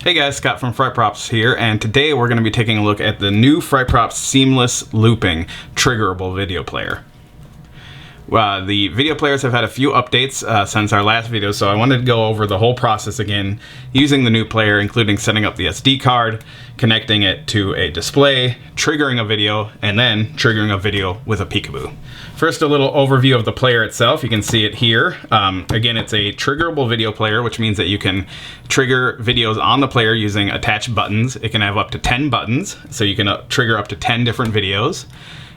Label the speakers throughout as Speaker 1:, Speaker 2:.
Speaker 1: Hey guys, Scott from FrightProps here, and today we're going to be taking a look at the new FrightProps seamless looping triggerable video player. The video players have had a few updates since our last video, so I wanted to go over the whole process again using the new player, including setting up the SD card, connecting it to a display, triggering a video, and then triggering a video with a Peekaboo. First, a little overview of the player itself. You can see it here. Again, it's a triggerable video player, which means that you can trigger videos on the player using attached buttons. It can have up to 10 buttons, so you can trigger up to 10 different videos.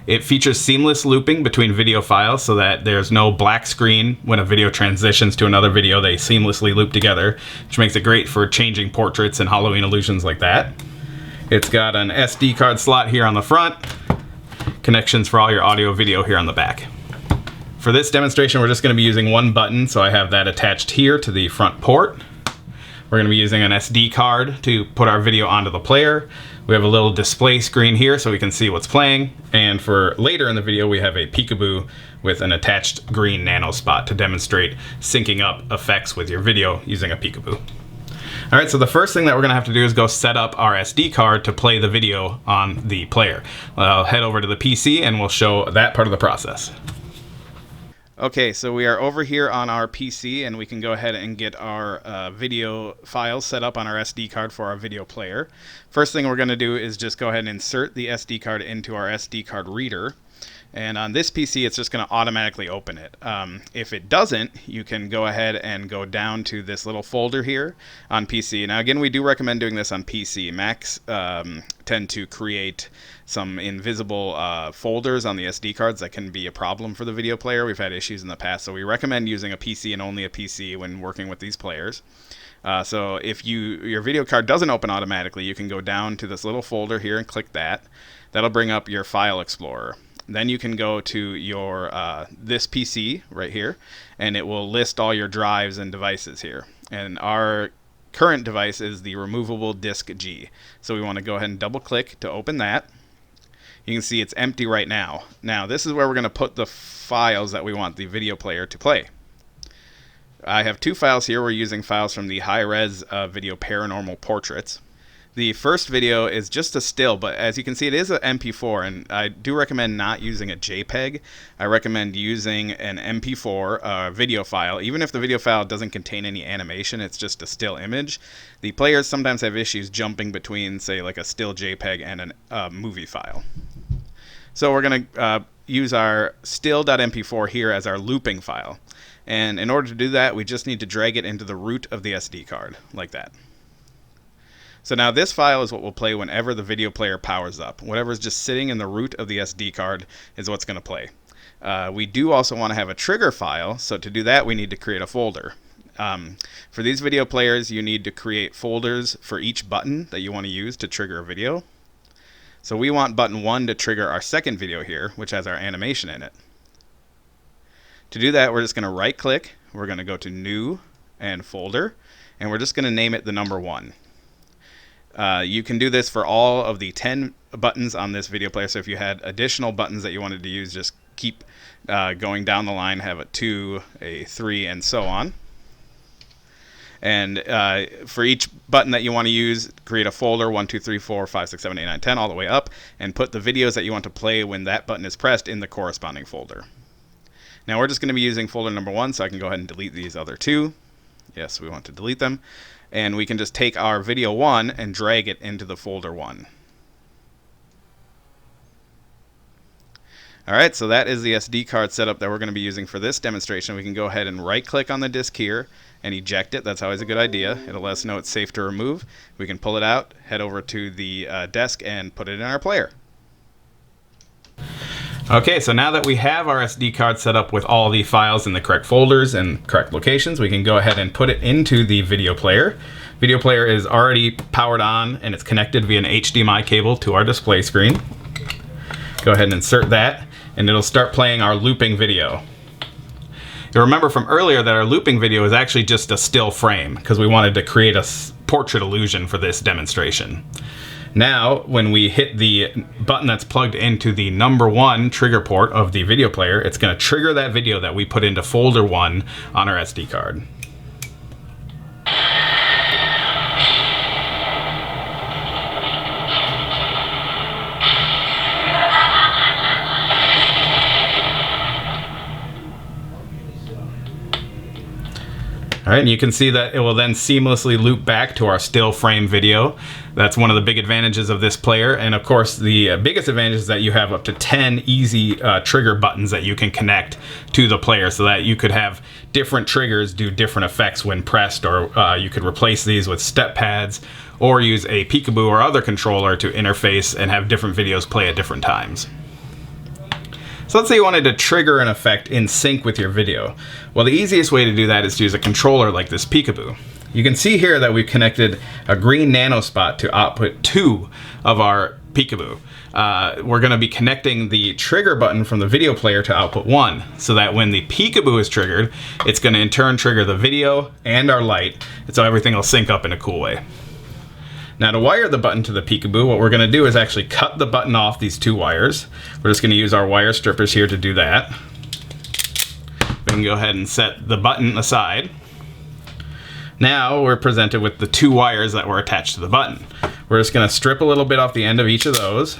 Speaker 1: It features seamless looping between video files so that there's no black screen when a video transitions to another video. They seamlessly loop together, which makes it great for changing portraits and Halloween illusions like that. It's got an SD card slot here on the front, connections for all your audio video here on the back. For this demonstration, we're just going to be using one button, so I have that attached here to the front port. We're going to be using an SD card to put our video onto the player. We have a little display screen here so we can see what's playing. And for later in the video, we have a Peekaboo with an attached green nano spot to demonstrate syncing up effects with your video using a Peekaboo. All right, so the first thing that we're gonna have to do is go set up our SD card to play the video on the player. I'll head over to the PC and we'll show that part of the process. Okay, so we are over here on our PC and we can go ahead and get our video files set up on our SD card for our video player. First thing we're going to do is just go ahead and insert the SD card into our SD card reader. And on this PC, it's just going to automatically open it. If it doesn't, you can go ahead and go down to this little folder here on PC. Now, again, we do recommend doing this on PC. Macs tend to create some invisible folders on the SD cards that can be a problem for the video player. We've had issues in the past, so we recommend using a PC and only a PC when working with these players. So if your video card doesn't open automatically, you can go down to this little folder here and click that. That'll bring up your File Explorer. Then you can go to your this PC right here, and it will list all your drives and devices here. And our current device is the removable disk G. So we want to go ahead and double click to open that. You can see it's empty right now. Now this is where we're going to put the files that we want the video player to play. I have two files here. We're using files from the high-res video Paranormal Portraits. The first video is just a still, but as you can see, it is an MP4, and I do recommend not using a JPEG. I recommend using an MP4 video file. Even if the video file doesn't contain any animation, it's just a still image. The players sometimes have issues jumping between, say, like a still JPEG and a movie file. So we're going to use our still.mp4 here as our looping file. And in order to do that, we just need to drag it into the root of the SD card, like that. So now this file is what will play whenever the video player powers up. Whatever is just sitting in the root of the SD card is what's going to play. We do also want to have a trigger file, so to do that we need to create a folder. For these video players, you need to create folders for each button that you want to use to trigger a video. So we want button 1 to trigger our second video here, which has our animation in it. To do that, we're just going to right click, we're going to go to New and Folder, and we're just going to name it the number 1. You can do this for all of the 10 buttons on this video player. So if you had additional buttons that you wanted to use, just keep going down the line, have a 2, a 3, and so on. And for each button that you want to use, create a folder 1, 2, 3, 4, 5, 6, 7, 8, 9, 10 all the way up, and put the videos that you want to play when that button is pressed in the corresponding folder. Now we're just going to be using folder number 1, so I can go ahead and delete these other 2. Yes, we want to delete them. And we can just take our video 1 and drag it into the folder 1. Alright, so that is the SD card setup that we're going to be using for this demonstration. We can go ahead and right click on the disk here and eject it. That's always a good idea. It'll let us know it's safe to remove. We can pull it out, head over to the desk, and put it in our player. Okay, so now that we have our SD card set up with all the files in the correct folders and correct locations, we can go ahead and put it into the video player. Video player is already powered on and it's connected via an HDMI cable to our display screen. Go ahead and insert that and it'll start playing our looping video. You'll remember from earlier that our looping video is actually just a still frame because we wanted to create a portrait illusion for this demonstration. Now, when we hit the button that's plugged into the number 1 trigger port of the video player, it's going to trigger that video that we put into folder 1 on our SD card. All right, and you can see that it will then seamlessly loop back to our still frame video. That's one of the big advantages of this player. And of course, the biggest advantage is that you have up to 10 easy trigger buttons that you can connect to the player, so that you could have different triggers do different effects when pressed, or you could replace these with step pads, or use a Peekaboo or other controller to interface and have different videos play at different times. So let's say you wanted to trigger an effect in sync with your video. Well, the easiest way to do that is to use a controller like this Peekaboo. You can see here that we've connected a green nano spot to output 2 of our Peekaboo. We're going to be connecting the trigger button from the video player to output 1, so that when the Peekaboo is triggered, it's going to in turn trigger the video and our light, and so everything will sync up in a cool way. Now, to wire the button to the Peekaboo, what we're going to do is actually cut the button off these 2 wires. We're just going to use our wire strippers here to do that. We can go ahead and set the button aside. Now we're presented with the 2 wires that were attached to the button. We're just going to strip a little bit off the end of each of those.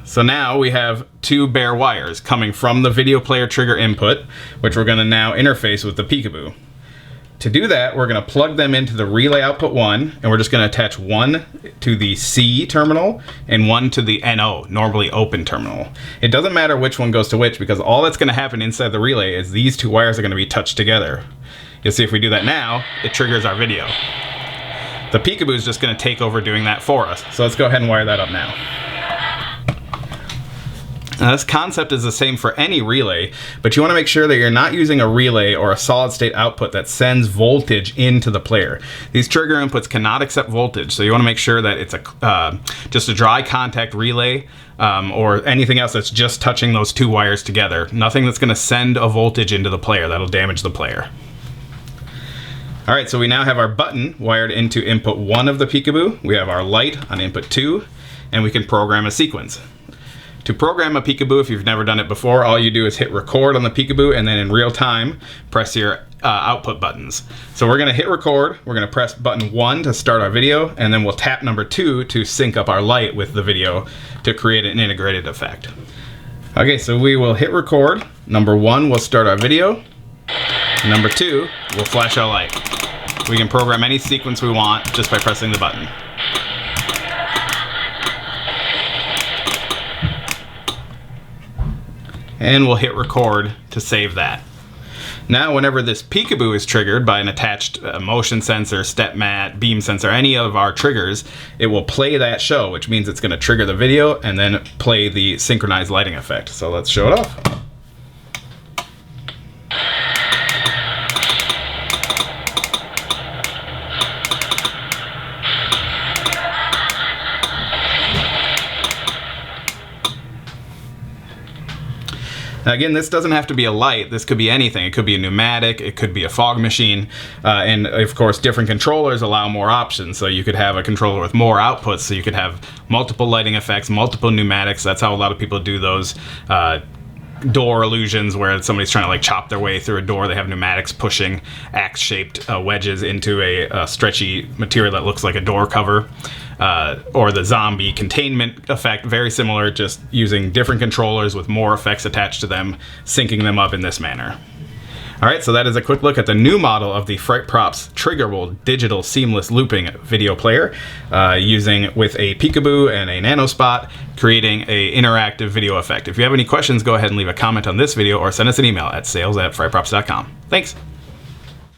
Speaker 1: So now we have 2 bare wires coming from the video player trigger input, which we're going to now interface with the Peekaboo. To do that, we're going to plug them into the relay output 1, and we're just going to attach 1 to the C terminal and 1 to the NO, normally open terminal. It doesn't matter which one goes to which, because all that's going to happen inside the relay is these 2 wires are going to be touched together. You'll see if we do that now, it triggers our video. The Peekaboo is just going to take over doing that for us. So let's go ahead and wire that up now. Now, this concept is the same for any relay, but you want to make sure that you're not using a relay or a solid state output that sends voltage into the player. These trigger inputs cannot accept voltage, so you want to make sure that it's just a dry contact relay or anything else that's just touching those 2 wires together. Nothing that's going to send a voltage into the player that'll damage the player. All right, so we now have our button wired into input 1 of the Peekaboo. We have our light on input 2, and we can program a sequence. To program a Peekaboo, if you've never done it before, all you do is hit record on the Peekaboo, and then in real time, press your output buttons. So we're going to hit record, we're going to press button 1 to start our video, and then we'll tap number 2 to sync up our light with the video to create an integrated effect. Okay, so we will hit record. Number 1 will start our video. Number 2 will flash our light. We can program any sequence we want just by pressing the button. And we'll hit record to save that. Now, whenever this Peekaboo is triggered by an attached motion sensor, step mat, beam sensor, any of our triggers, it will play that show, which means it's going to trigger the video and then play the synchronized lighting effect. So let's show it off. Now again, this doesn't have to be a light. This could be anything. It could be a pneumatic, it could be a fog machine, and of course different controllers allow more options. So you could have a controller with more outputs, so you could have multiple lighting effects, multiple pneumatics. That's how a lot of people do those door illusions where somebody's trying to like chop their way through a door. They have pneumatics pushing axe-shaped wedges into a stretchy material that looks like a door cover. Or the zombie containment effect, very similar, just using different controllers with more effects attached to them, syncing them up in this manner. Alright, so that is a quick look at the new model of the FrightProps Triggerable digital seamless looping video player, using with a Peekaboo and a nanospot, creating an interactive video effect. If you have any questions, go ahead and leave a comment on this video or send us an email at sales@frightprops.com. Thanks!